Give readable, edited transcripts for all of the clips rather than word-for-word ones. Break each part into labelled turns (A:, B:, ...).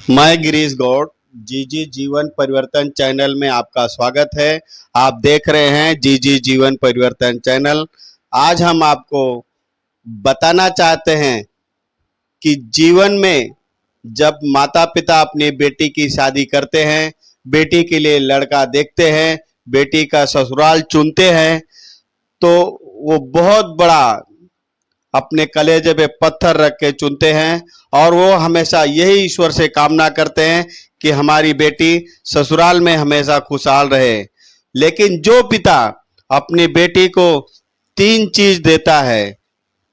A: मैं गिरीश गौड़ जी जी जीवन परिवर्तन चैनल में आपका स्वागत है। आप देख रहे हैं जी जी जीवन परिवर्तन चैनल। आज हम आपको बताना चाहते हैं कि जीवन में जब माता पिता अपनी बेटी की शादी करते हैं, बेटी के लिए लड़का देखते हैं, बेटी का ससुराल चुनते हैं, तो वो बहुत बड़ा अपने कलेजे पे पत्थर रख के चुनते हैं और वो हमेशा यही ईश्वर से कामना करते हैं कि हमारी बेटी ससुराल में हमेशा खुशहाल रहे। लेकिन जो पिता अपनी बेटी को तीन चीज देता है,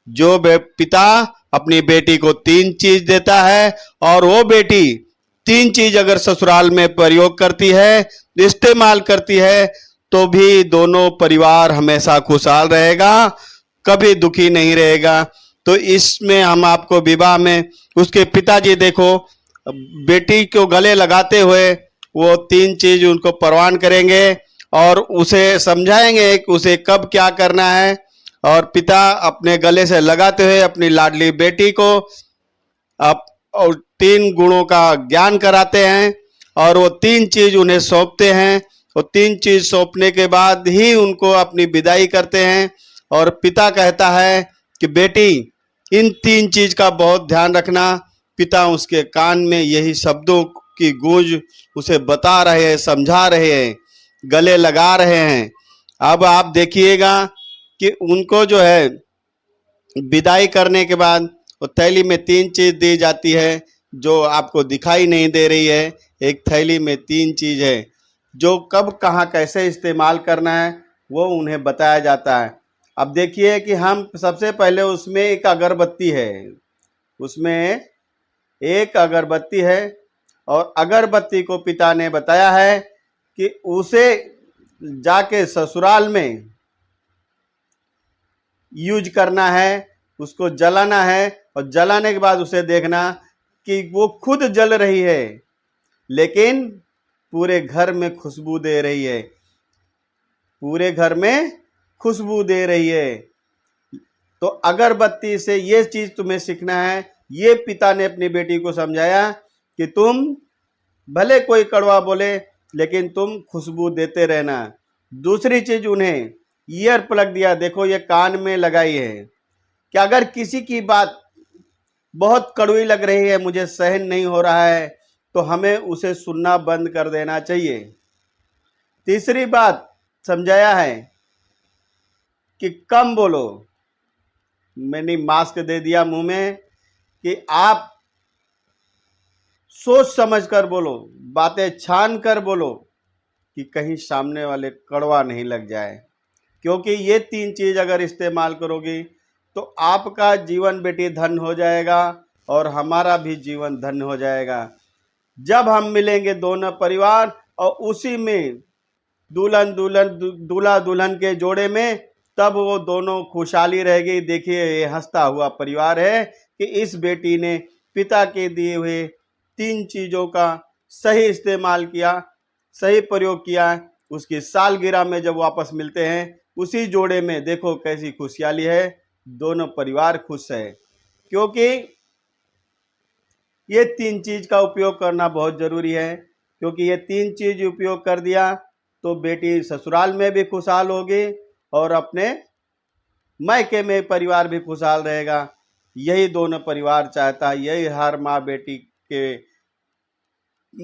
A: जो पिता अपनी बेटी को तीन चीज देता है और वो बेटी तीन चीज अगर ससुराल में प्रयोग करती है, इस्तेमाल करती है, तो भी दोनों परिवार हमेशा खुशहाल रहेगा, कभी दुखी नहीं रहेगा। तो इसमें हम आपको विवाह में उसके पिताजी देखो बेटी को गले लगाते हुए वो तीन चीज उनको प्रवान करेंगे और उसे समझाएंगे कि उसे कब क्या करना है। और पिता अपने गले से लगाते हुए अपनी लाडली बेटी को अब और तीन गुणों का ज्ञान कराते हैं और वो तीन चीज उन्हें सौंपते हैं। वो तीन चीज सौंपने के बाद ही उनको अपनी विदाई करते हैं। और पिता कहता है कि बेटी इन तीन चीज का बहुत ध्यान रखना। पिता उसके कान में यही शब्दों की गूंज उसे बता रहे हैं, समझा रहे हैं, गले लगा रहे हैं। अब आप देखिएगा कि उनको जो है विदाई करने के बाद वो थैली में तीन चीज दी जाती है जो आपको दिखाई नहीं दे रही है। एक थैली में तीन चीज है जो कब कहाँ कैसे इस्तेमाल करना है वो उन्हें बताया जाता है। अब देखिए कि हम सबसे पहले उसमें एक अगरबत्ती है, उसमें एक अगरबत्ती है और अगरबत्ती को पिता ने बताया है कि उसे जाके ससुराल में यूज करना है, उसको जलाना है और जलाने के बाद उसे देखना कि वो खुद जल रही है लेकिन पूरे घर में खुशबू दे रही है, पूरे घर में खुशबू दे रही है। तो अगरबत्ती से ये चीज तुम्हें सीखना है। ये पिता ने अपनी बेटी को समझाया कि तुम भले कोई कड़वा बोले लेकिन तुम खुशबू देते रहना। दूसरी चीज उन्हें ईयर प्लग दिया, देखो ये कान में लगाई है कि अगर किसी की बात बहुत कड़वी लग रही है, मुझे सहन नहीं हो रहा है, तो हमें उसे सुनना बंद कर देना चाहिए। तीसरी बात समझाया है कि कम बोलो। मैंने मास्क दे दिया मुंह में कि आप सोच समझ कर बोलो, बातें छान कर बोलो कि कहीं सामने वाले कड़वा नहीं लग जाए। क्योंकि ये तीन चीज अगर इस्तेमाल करोगी तो आपका जीवन बेटी धन हो जाएगा और हमारा भी जीवन धन हो जाएगा। जब हम मिलेंगे दोनों परिवार और उसी में दूल्हा दुल्हन के जोड़े में, तब वो दोनों खुशहाली रहेगी। देखिए ये हंसता हुआ परिवार है कि इस बेटी ने पिता के दिए हुए तीन चीजों का सही इस्तेमाल किया, सही प्रयोग किया। उसकी सालगिरह में जब वापस मिलते हैं उसी जोड़े में देखो कैसी खुशहाली है, दोनों परिवार खुश है। क्योंकि ये तीन चीज का उपयोग करना बहुत जरूरी है। क्योंकि ये तीन चीज उपयोग कर दिया तो बेटी ससुराल में भी खुशहाल होगी और अपने मायके में परिवार भी खुशहाल रहेगा। यही दोनों परिवार चाहता है, यही हर माँ बेटी के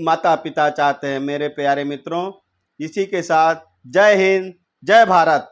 A: माता पिता चाहते हैं। मेरे प्यारे मित्रों, इसी के साथ जय हिंद, जय भारत।